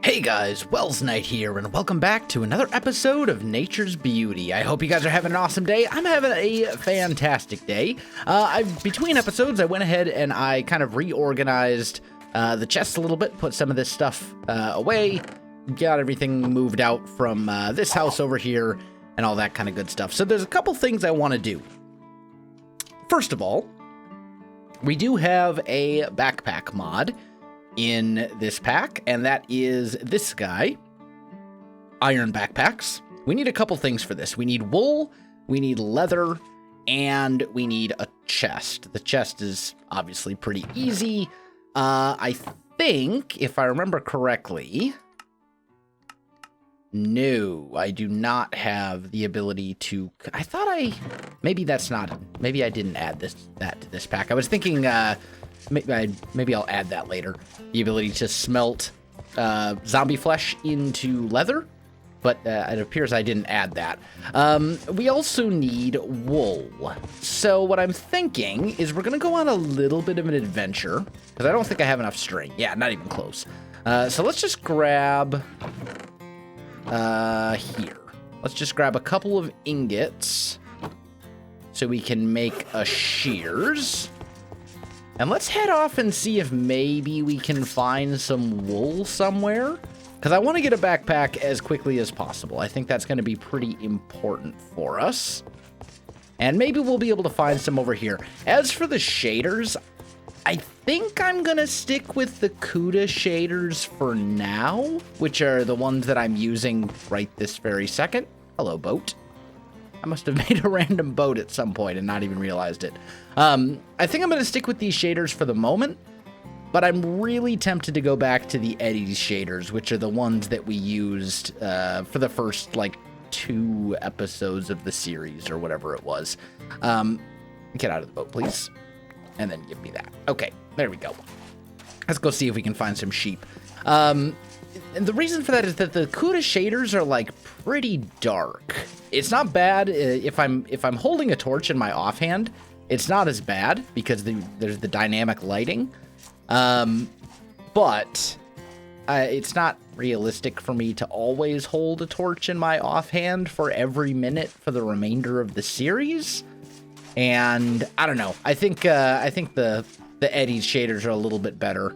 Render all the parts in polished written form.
Hey guys, Welsknight here, and welcome back to another episode of Nature's Beauty. I hope you guys are having an awesome day. I'm having a fantastic day. Between episodes, I went ahead and I kind of reorganized the chest a little bit, put some of this stuff away, got everything moved out from this house over here, and all that kind of good stuff. So there's a couple things I want to do. First of all, we do have a backpack mod in this pack, and that is this guy, iron backpacks. We need a couple things for this. We need wool, we need leather, and we need a chest. The chest is obviously pretty easy. I think, if I remember correctly, no, I do not have the ability to, maybe I didn't add that to this pack. I was thinking, maybe I'll add that later. The ability to smelt zombie flesh into leather, but it appears I didn't add that. We also need wool. So what I'm thinking is we're going to go on a little bit of an adventure, because I don't think I have enough string. Yeah, not even close. So let's just grab here. Let's just grab a couple of ingots so we can make a shears. And let's head off and see if maybe we can find some wool somewhere, because I want to get a backpack as quickly as possible. I think that's going to be pretty important for us. And maybe we'll be able to find some over here. As for the shaders, I think I'm going to stick with the Kuda shaders for now, which are the ones that I'm using right this very second. Hello, boat. I must have made a random boat at some point and not even realized it. I think I'm going to stick with these shaders for the moment, but I'm really tempted to go back to the Eddie's shaders, which are the ones that we used for the first, 2 episodes of the series or whatever it was. Get out of the boat, please. And then give me that. Okay, there we go. Let's go see if we can find some sheep. And the reason for that is that the Kuda shaders are pretty dark. It's not bad if I'm holding a torch in my offhand. It's not as bad because there's the dynamic lighting. But it's not realistic for me to always hold a torch in my offhand for every minute for the remainder of the series. And I don't know. I think the Eddie's shaders are a little bit better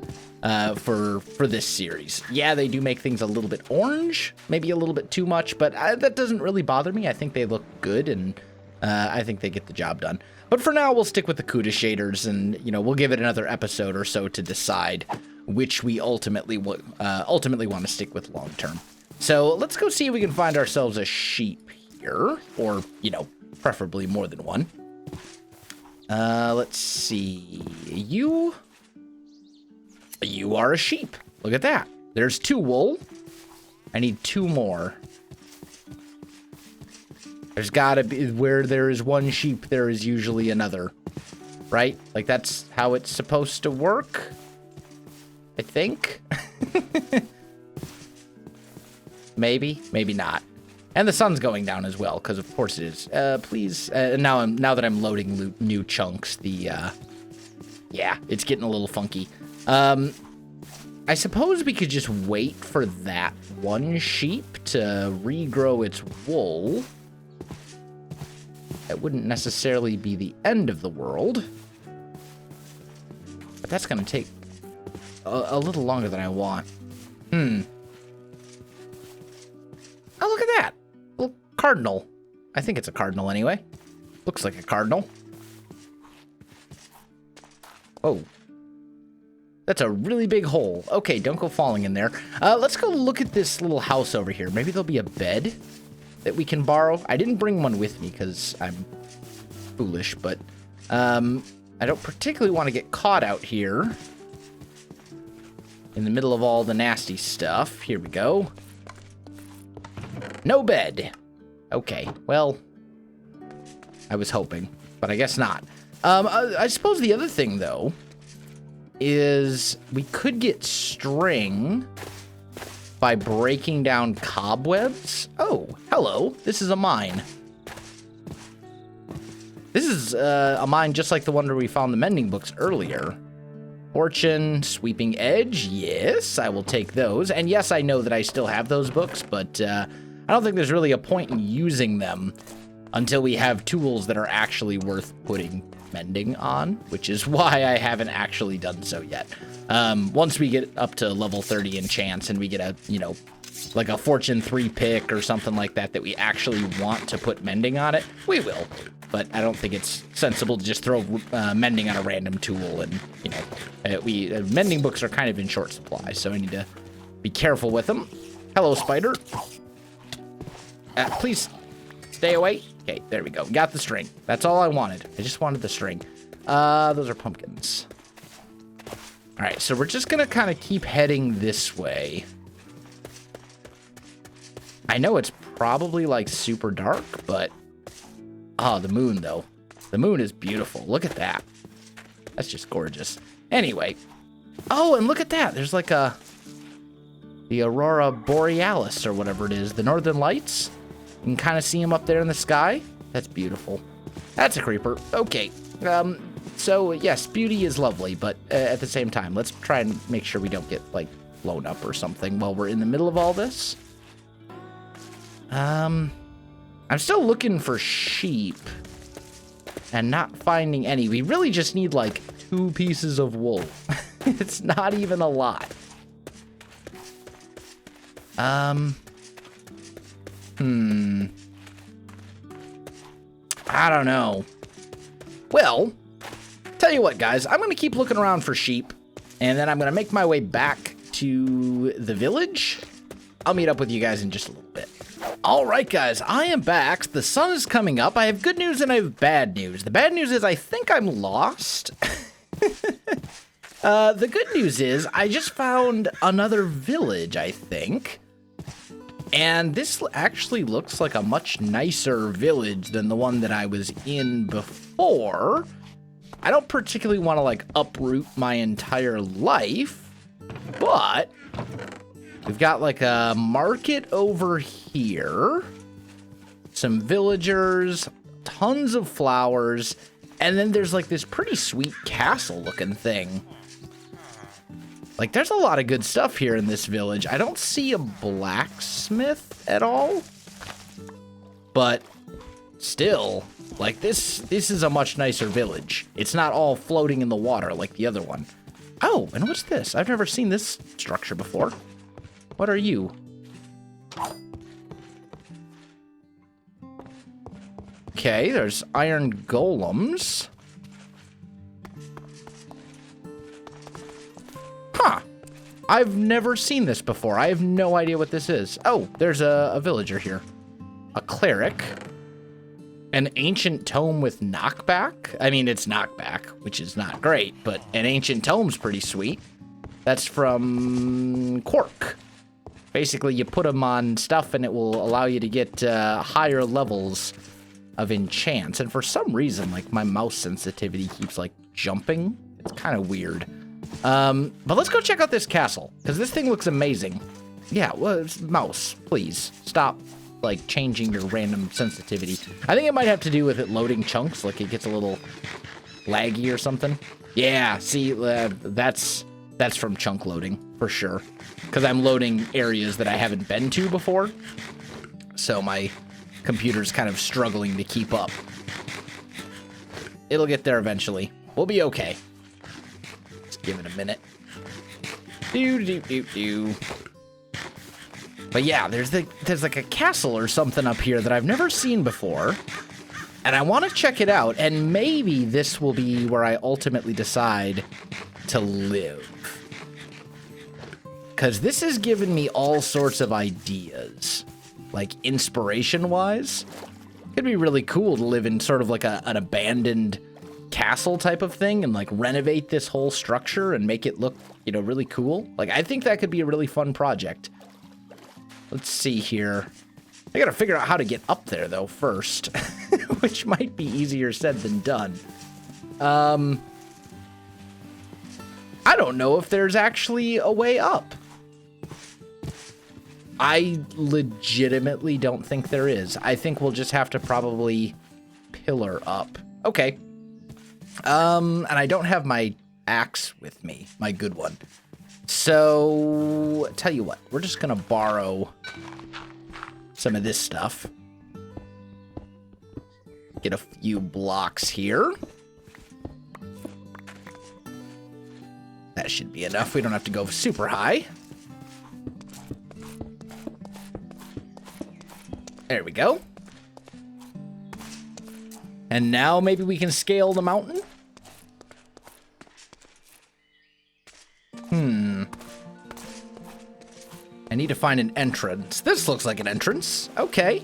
for this series. Yeah, they do make things a little bit orange, maybe a little bit too much, but that doesn't really bother me. I think they look good, and I think they get the job done. But for now, we'll stick with the Kuda shaders, and we'll give it another episode or so to decide which we ultimately want to stick with long term. So let's go see if we can find ourselves a sheep here, or preferably more than one. Let's see. You are a sheep. Look at that. There's 2 wool. I need 2 more. There's gotta be, where there is one sheep, there is usually another. Right? That's how it's supposed to work. I think. Maybe. Maybe not. And the sun's going down as well, because of course it is. Please. Now that I'm loading new chunks, yeah, it's getting a little funky. I suppose we could just wait for that one sheep to regrow its wool. That wouldn't necessarily be the end of the world. But that's going to take a little longer than I want. Oh, look at that. Little cardinal. I think it's a cardinal anyway. Looks like a cardinal. Oh. That's a really big hole. Okay, don't go falling in there. Let's go look at this little house over here. Maybe there'll be a bed that we can borrow. I didn't bring one with me because I'm foolish, but I don't particularly want to get caught out here in the middle of all the nasty stuff. Here we go. No bed. Okay, well, I was hoping, but I guess not. I suppose the other thing, though, is we could get string by breaking down cobwebs. Oh, hello. This is a mine. This is a mine just like the one where we found the mending books earlier. Fortune, Sweeping Edge, yes, I will take those. And yes, I know that I still have those books, but I don't think there's really a point in using them until we have tools that are actually worth putting mending on, which is why I haven't actually done so yet. Once we get up to level 30 enchants and we get a, you know, like a Fortune 3 pick or something like that we actually want to put mending on it, we will. But I don't think it's sensible to just throw mending on a random tool. And, you know, mending books are kind of in short supply, so I need to be careful with them. Hello, spider. Please stay away. Okay, there we go. Got the string. That's all I wanted. I just wanted the string. Those are pumpkins. All right, so we're just going to kind of keep heading this way. I know it's probably, like, super dark, but... Oh, the moon, though. The moon is beautiful. Look at that. That's just gorgeous. Anyway. Oh, and look at that. There's like the Aurora Borealis or whatever it is. The Northern Lights. You can kind of see them up there in the sky. That's beautiful. That's a creeper. Okay. So, yes, beauty is lovely, but at the same time, let's try and make sure we don't get, like, blown up or something while we're in the middle of all this. I'm still looking for sheep and not finding any. We really just need like 2 pieces of wool. It's not even a lot. I don't know. Well, tell you what, guys, I'm going to keep looking around for sheep, and then I'm going to make my way back to the village. I'll meet up with you guys in just a little bit. All right, guys, I am back. The sun is coming up. I have good news and I have bad news. The bad news is I think I'm lost. The good news is I just found another village, I think. And this actually looks like a much nicer village than the one that I was in before. I don't particularly want to, like, uproot my entire life, but... We've got like a market over here, some villagers, tons of flowers, and then there's like this pretty sweet castle looking thing. Like there's a lot of good stuff here in this village. I don't see a blacksmith at all, but still, like this is a much nicer village. It's not all floating in the water like the other one. Oh, and what's this? I've never seen this structure before. What are you? Okay, there's iron golems. Huh. I've never seen this before. I have no idea what this is. Oh, there's a villager here. A cleric. An ancient tome with knockback. I mean, it's knockback, which is not great, but an ancient tome's pretty sweet. That's from Quartz. Basically, you put them on stuff and it will allow you to get higher levels of enchants. And for some reason, like, my mouse sensitivity keeps, like, jumping. It's kind of weird. But let's go check out this castle, because this thing looks amazing. Yeah, well, mouse, please, stop, like, changing your random sensitivity. I think it might have to do with it loading chunks, like it gets a little laggy or something. Yeah, see, that's from chunk loading, for sure. Because I'm loading areas that I haven't been to before. So my computer's kind of struggling to keep up. It'll get there eventually. We'll be okay. Just give it a minute. But yeah, there's like a castle or something up here that I've never seen before. And I want to check it out. And maybe this will be where I ultimately decide to live. Because this has given me all sorts of ideas, like inspiration-wise. It'd be really cool to live in sort of like an abandoned castle type of thing and like renovate this whole structure and make it look, you know, really cool. Like, I think that could be a really fun project. Let's see here. I gotta figure out how to get up there, though, first, which might be easier said than done. I don't know if there's actually a way up. I legitimately don't think there is. I think we'll just have to probably pillar up. Okay. And I don't have my axe with me, my good one. So, tell you what, we're just gonna borrow some of this stuff. Get a few blocks here. That should be enough. We don't have to go super high. There we go. And now maybe we can scale the mountain? I need to find an entrance. This looks like an entrance. Okay.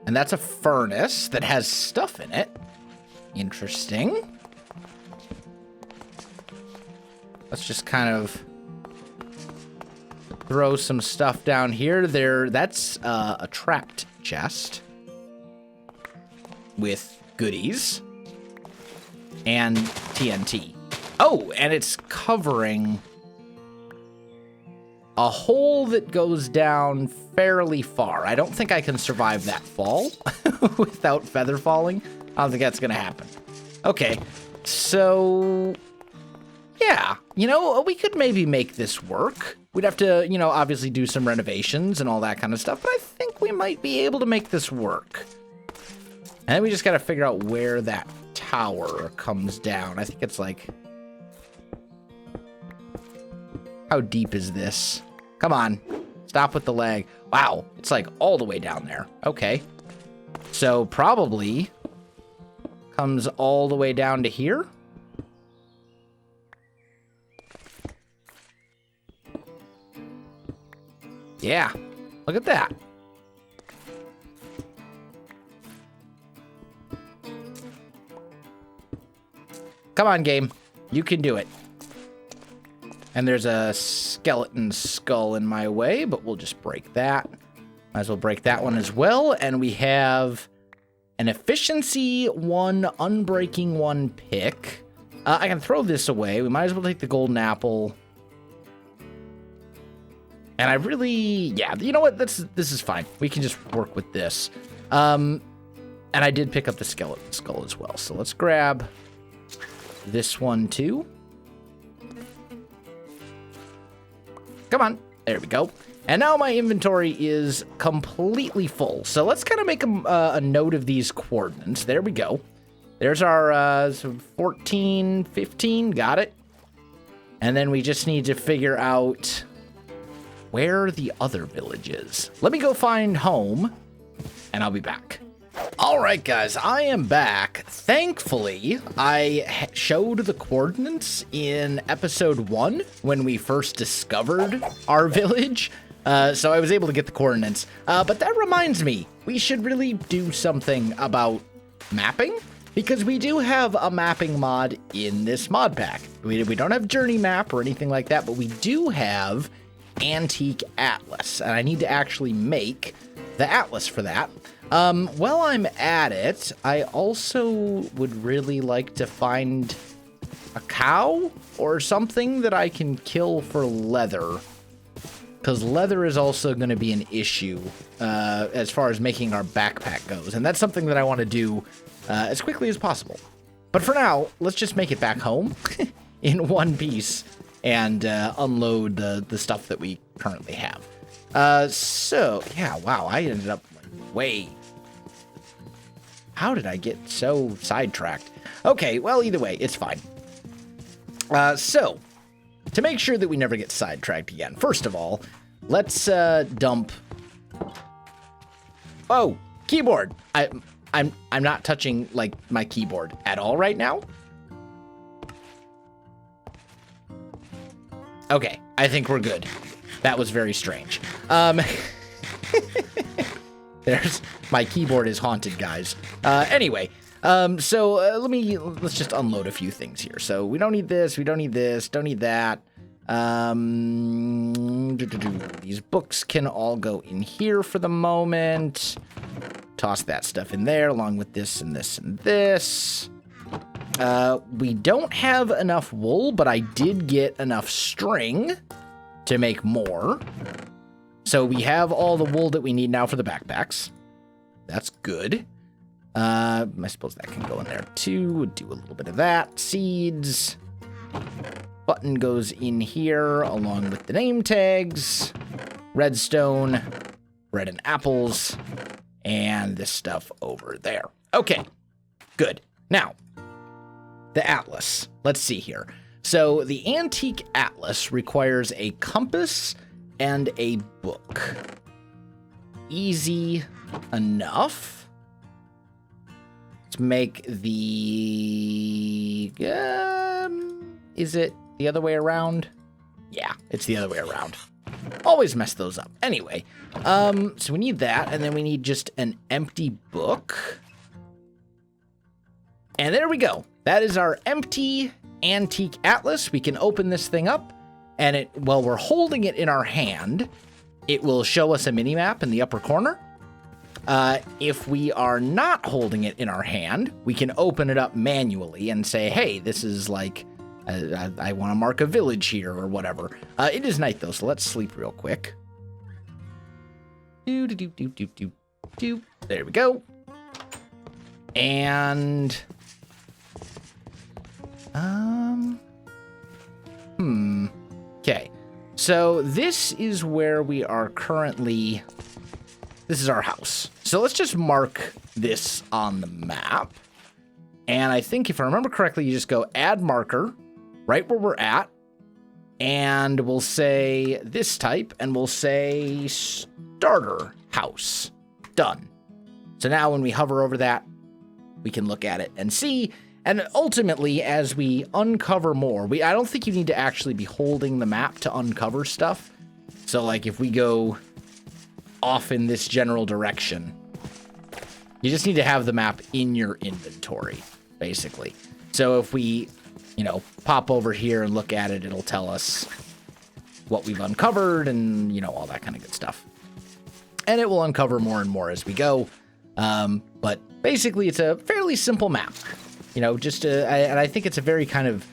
And that's a furnace that has stuff in it. Interesting. Let's just kind of throw some stuff down here. That's a trapped chest with goodies and TNT. Oh, and it's covering a hole that goes down fairly far. I don't think I can survive that fall without feather falling. I don't think that's going to happen. Okay, so yeah, you know, we could maybe make this work. We'd have to, you know, obviously do some renovations and all that kind of stuff, but I think we might be able to make this work. And then we just got to figure out where that tower comes down. I think it's like... How deep is this? Come on. Stop with the lag. Wow, it's like all the way down there. Okay. So probably comes all the way down to here. Yeah, look at that. Come on, game. You can do it. And there's a skeleton skull in my way, but we'll just break that. Might as well break that one as well. And we have an efficiency 1, unbreaking 1 pick. I can throw this away. We might as well take the golden apple. And I really, yeah, you know what? This is fine. We can just work with this. And I did pick up the skeleton skull as well. So let's grab this one too. Come on. There we go. And now my inventory is completely full. So let's kind of make a note of these coordinates. There we go. There's our 14, 15. Got it. And then we just need to figure out where the other village is. Let me go find home, and I'll be back. All right, guys, I am back. Thankfully, I showed the coordinates in episode 1 when we first discovered our village. So I was able to get the coordinates. But that reminds me, we should really do something about mapping, because we do have a mapping mod in this mod pack. We don't have Journey Map or anything like that, but we do have Antique Atlas, and I need to actually make the atlas for that. While I'm at it, I also would really like to find a cow or something that I can kill for leather, because leather is also going to be an issue as far as making our backpack goes, and that's something that I want to do as quickly as possible. But for now, let's just make it back home in one piece and unload the stuff that we currently have. So, yeah, wow, I ended up way... How did I get so sidetracked? Okay, well, either way, it's fine. So, to make sure that we never get sidetracked again, first of all, let's dump... Oh, keyboard! I'm not touching, like, my keyboard at all right now. Okay, I think we're good. That was very strange. There's my keyboard is haunted, guys. Anyway, let's just unload a few things here. So we don't need this, we don't need this, don't need that. These books can all go in here for the moment. Toss that stuff in there along with this and this and this. We don't have enough wool, but I did get enough string to make more. So we have all the wool that we need now for the backpacks. That's good. I suppose that can go in there too. Do a little bit of that. Seeds. Button goes in here along with the name tags. Redstone. Bread and apples. And this stuff over there. Okay. Good. Now, the atlas. Let's see here. So the antique atlas requires a compass and a book. Easy enough. Let's make the... is it the other way around? Yeah, it's the other way around. Always mess those up. Anyway, so we need that, and then we need just an empty book. And there we go. That is our empty antique atlas. We can open this thing up, and while we're holding it in our hand, it will show us a mini-map in the upper corner. If we are not holding it in our hand, we can open it up manually and say, hey, this is like, I want to mark a village here or whatever. It is night, though, so let's sleep real quick. There we go. And... Okay. So this is where we are currently. This is our house. So let's just mark this on the map. And I think if I remember correctly, you just go add marker right where we're at. And we'll say this type, and we'll say starter house. Done. So now when we hover over that, we can look at it and see. And ultimately, as we uncover more, I don't think you need to actually be holding the map to uncover stuff. So, like, if we go off in this general direction, you just need to have the map in your inventory, basically. So if we, pop over here and look at it, it'll tell us what we've uncovered and, all that kind of good stuff. And it will uncover more and more as we go. But basically, it's a fairly simple map. And I think it's a very kind of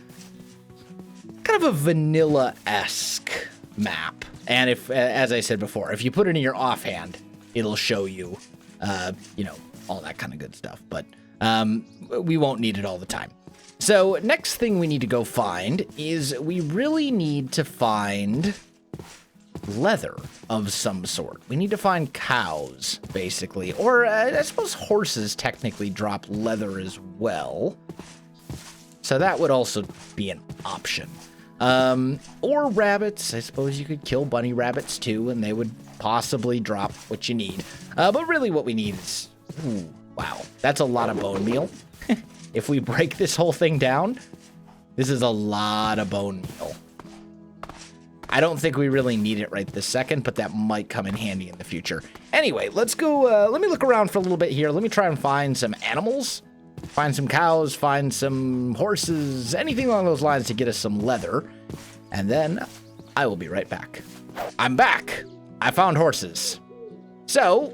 a vanilla-esque map. And if, as I said before, if you put it in your offhand, it'll show you, all that kind of good stuff. But we won't need it all the time. So next thing we need to go find is we really need to find leather of some sort. We need to find cows, basically. Or I suppose horses technically drop leather as well. So that would also be an option. Or rabbits. I suppose you could kill bunny rabbits too, and they would possibly drop what you need. But really what we need is... Ooh, wow, that's a lot of bone meal. If we break this whole thing down, this is a lot of bone meal. I don't think we really need it right this second, but that might come in handy in the future. Anyway, let's go, let me look around for a little bit here. Let me try and find some animals, find some cows, find some horses, anything along those lines to get us some leather. And then I will be right back. I'm back. I found horses. So,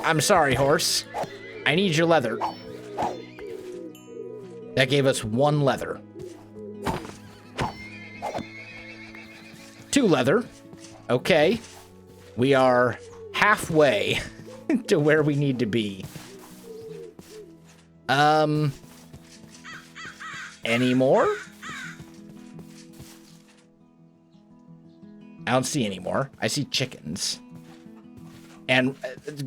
I'm sorry, horse. I need your leather. That gave us 1 leather. 2 leather. Okay. We are halfway to where we need to be. Any more? I don't see any more. I see chickens. And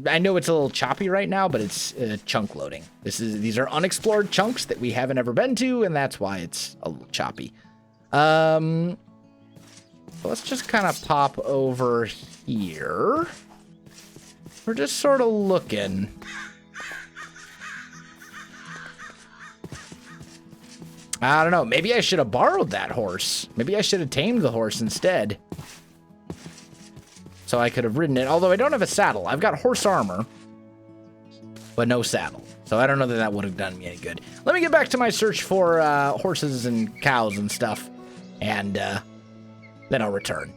I know it's a little choppy right now, but it's chunk loading. These are unexplored chunks that we haven't ever been to, and that's why it's a little choppy. Let's just kind of pop over here. We're just sort of looking. I don't know. Maybe I should have borrowed that horse. Maybe I should have tamed the horse instead. So I could have ridden it. Although I don't have a saddle. I've got horse armor, but no saddle. So I don't know that that would have done me any good. Let me get back to my search for horses and cows and stuff. And then I'll return.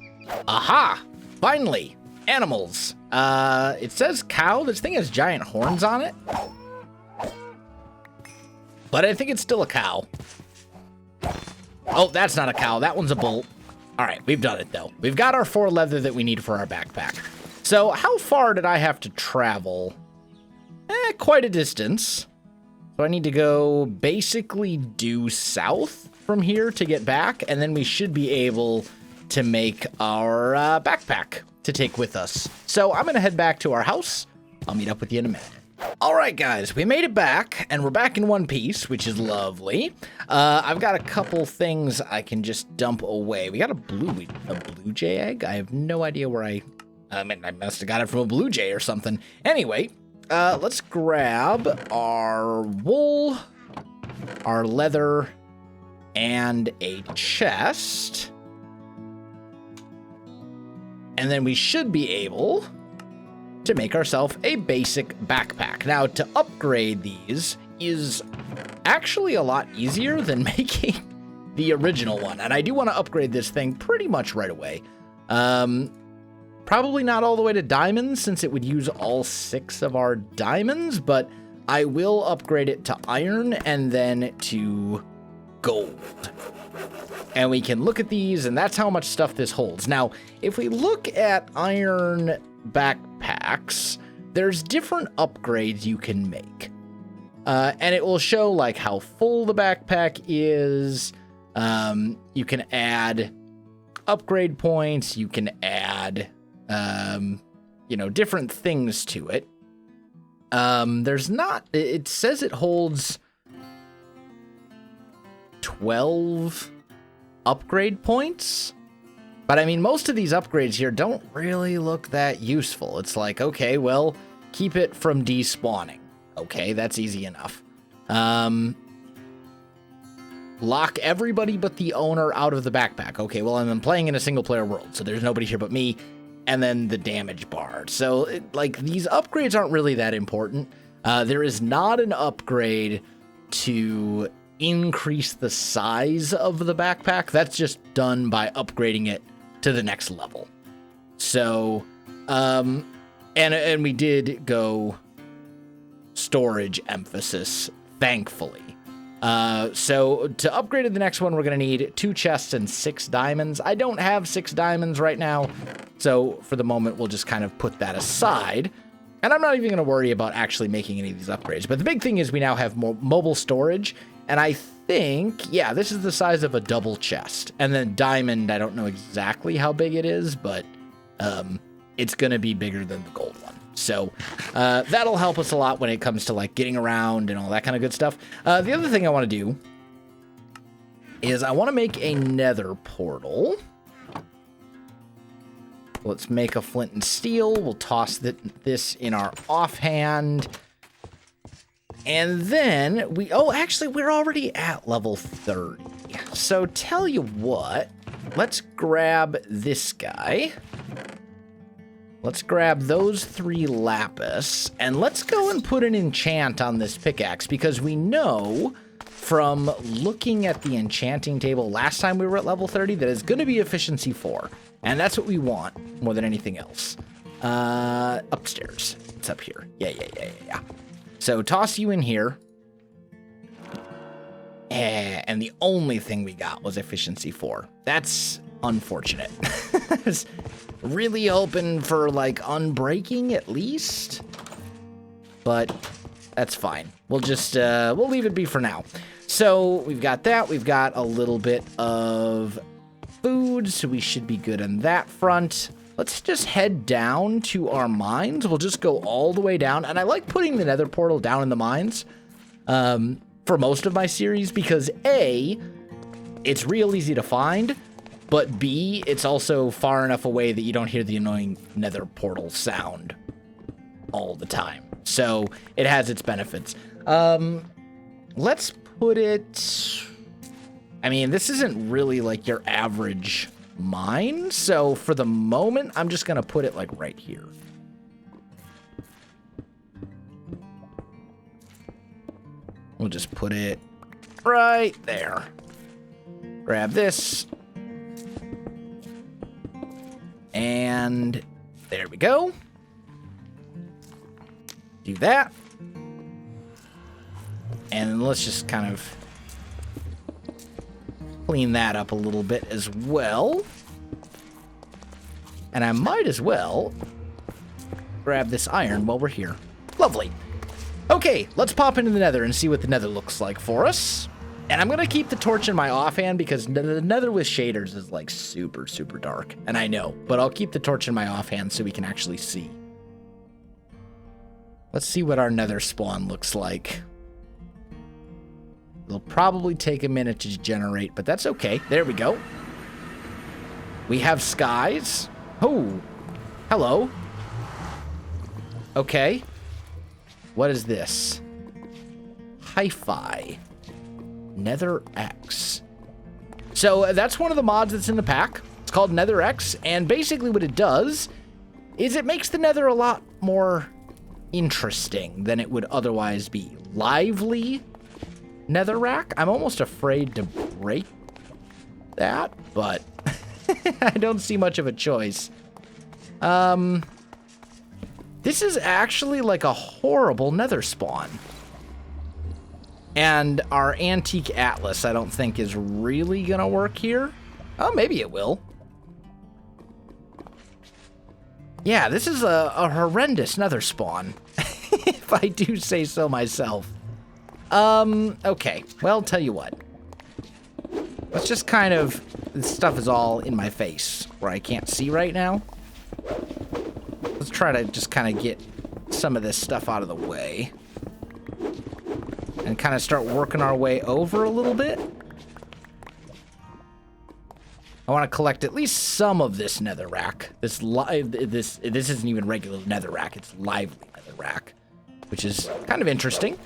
Aha! Finally! Animals. It says cow. This thing has giant horns on it. But I think it's still a cow. Oh, that's not a cow. That one's a bull. All right, we've done it, though. We've got our 4 leather that we need for our backpack. So how far did I have to travel quite a distance. So I need to go basically due south from here to get back, and then we should be able to make our backpack to take with us. So I'm going to head back to our house. I'll meet up with you in a minute. All right, guys, we made it back, and we're back in one piece, which is lovely. I've got a couple things I can just dump away. We got a blue jay egg? I have no idea where I must have got it from a blue jay or something. Anyway, let's grab our wool, our leather, and a chest. And then we should be able to make ourselves a basic backpack. Now, to upgrade these is actually a lot easier than making the original one. And I do want to upgrade this thing pretty much right away. Probably not all the way to diamonds, since it would use all 6 of our diamonds, but I will upgrade it to iron and then to gold. And we can look at these, and that's how much stuff this holds. Now, if we look at iron backpacks, there's different upgrades you can make. And it will show like how full the backpack is. You can add upgrade points. You can add, different things to it. It says it holds 12 upgrade points. But I mean, most of these upgrades here don't really look that useful. It's like, okay, well, keep it from despawning. Okay, that's easy enough. Lock everybody but the owner out of the backpack. Okay, well, I'm playing in a single player world, so there's nobody here but me. And then the damage bar. So, these upgrades aren't really that important. There is not an upgrade to increase the size of the backpack. That's just done by upgrading it to the next level. So, and we did go storage emphasis, thankfully. So to upgrade to the next one, we're going to need 2 chests and 6 diamonds. I don't have 6 diamonds right now, so for the moment, we'll just kind of put that aside. And I'm not even going to worry about actually making any of these upgrades. But the big thing is we now have more mobile storage, and I think, yeah, this is the size of a double chest. And then diamond, I don't know exactly how big it is, but it's going to be bigger than the gold one. So that'll help us a lot when it comes to like getting around and all that kind of good stuff. The other thing I want to do is I want to make a nether portal. Let's make a flint and steel. We'll toss this in our offhand. And then actually, we're already at level 30. So tell you what, let's grab this guy. Let's grab those 3 lapis, and let's go and put an enchant on this pickaxe, because we know from looking at the enchanting table last time we were at level 30 that it's going to be efficiency 4, and that's what we want more than anything else. Upstairs. It's up here. Yeah. So toss you in here. And the only thing we got was efficiency 4. That's unfortunate. Really hoping for like unbreaking at least, but that's fine. We'll just we'll leave it be for now. So we've got that. We've got a little bit of food, so we should be good on that front. Let's just head down to our mines. We'll just go all the way down, and I like putting the Nether Portal down in the mines for most of my series because A, it's real easy to find. But B, it's also far enough away that you don't hear the annoying Nether Portal sound all the time. So it has its benefits. Let's put it... I mean, this isn't really like your average mine. So for the moment, I'm just going to put it like right here. We'll just put it right there. Grab this. And there we go. Do that. And let's just kind of clean that up a little bit as well. And I might as well grab this iron while we're here. Lovely. Okay, let's pop into the nether and see what the nether looks like for us. And I'm going to keep the torch in my offhand because the nether with shaders is like super, super dark. And I know, but I'll keep the torch in my offhand so we can actually see. Let's see what our nether spawn looks like. It'll probably take a minute to generate, but that's okay. There we go. We have skies. Oh, hello. Okay. What is this? Hi-Fi. Netherrack. So that's one of the mods that's in the pack. It's called Netherrack, and basically what it does is it makes the nether a lot more interesting than it would otherwise be. Lively Netherrack. I'm almost afraid to break that, but I don't see much of a choice. This is actually like a horrible nether spawn. And our antique atlas, I don't think, is really gonna work here. Oh, maybe it will. Yeah, this is a horrendous nether spawn, if I do say so myself. Okay. Well, tell you what. Let's just kind of... This stuff is all in my face, where I can't see right now. Let's try to just kind of get some of this stuff out of the way. And kind of start working our way over a little bit. I want to collect at least some of this netherrack. This isn't even regular netherrack, it's lively netherrack, which is kind of interesting.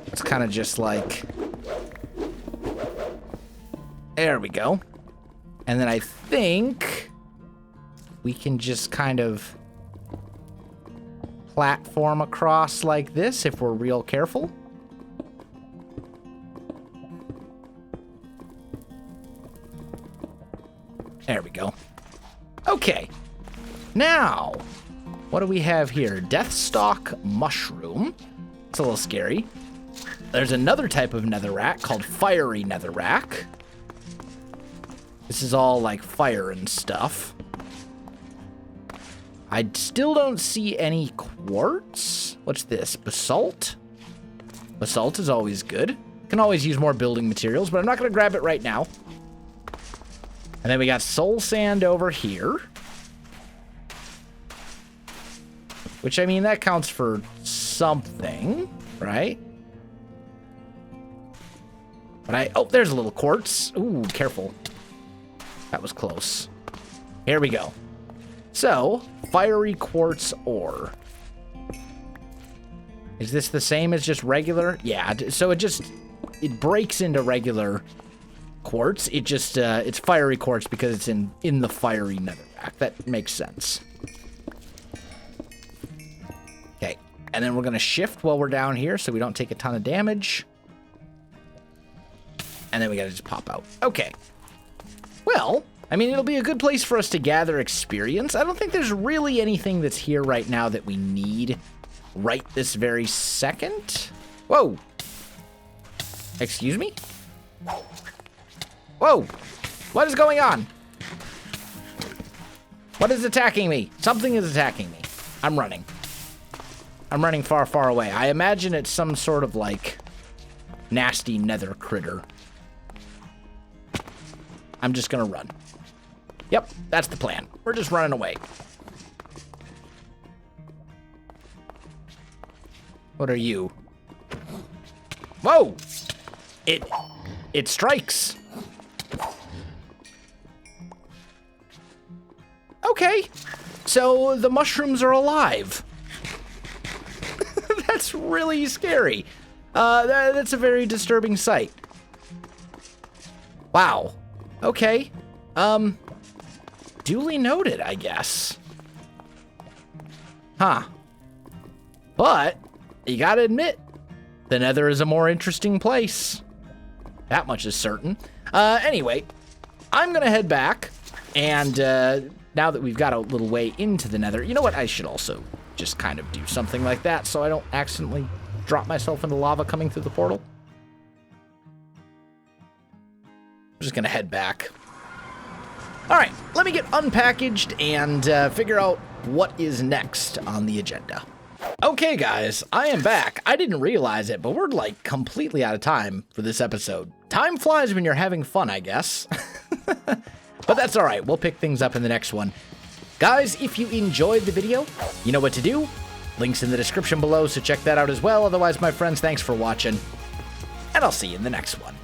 It's kind of just like... There we go. And then I think we can just kind of platform across like this if we're real careful. There we go. Okay. Now, what do we have here? Deathstalk mushroom. It's a little scary. There's another type of netherrack called fiery netherrack. This is all like fire and stuff. I still don't see any quartz. What's this? Basalt? Basalt is always good. Can always use more building materials, but I'm not going to grab it right now. And then we got soul sand over here. Which, I mean, that counts for something, right? But oh, there's a little quartz. Ooh, careful. That was close. Here we go. So, fiery quartz ore. Is this the same as just regular? Yeah, so it breaks into regular quartz. It's fiery quartz because it's in the fiery netherrack. That makes sense. Okay, and then we're going to shift while we're down here so we don't take a ton of damage. And then we got to just pop out. Okay. Well... I mean, it'll be a good place for us to gather experience. I don't think there's really anything that's here right now that we need right this very second. Whoa. Excuse me? Whoa. What is going on? What is attacking me? Something is attacking me. I'm running. I'm running far, far away. I imagine it's some sort of, like, nasty nether critter. I'm just gonna run. Yep, that's the plan. We're just running away. What are you? Whoa! It strikes. Okay. So the mushrooms are alive. That's really scary. That's a very disturbing sight. Wow. Okay. Duly noted, I guess. Huh. But, you gotta admit, the Nether is a more interesting place. That much is certain. Anyway, I'm gonna head back, and now that we've got a little way into the Nether, you know what? I should also just kind of do something like that so I don't accidentally drop myself into lava coming through the portal. I'm just gonna head back. All right, let me get unpackaged and figure out what is next on the agenda. Okay, guys, I am back. I didn't realize it, but we're like completely out of time for this episode. Time flies when you're having fun, I guess. But that's all right. We'll pick things up in the next one. Guys, if you enjoyed the video, you know what to do. Links in the description below, so check that out as well. Otherwise, my friends, thanks for watching, and I'll see you in the next one.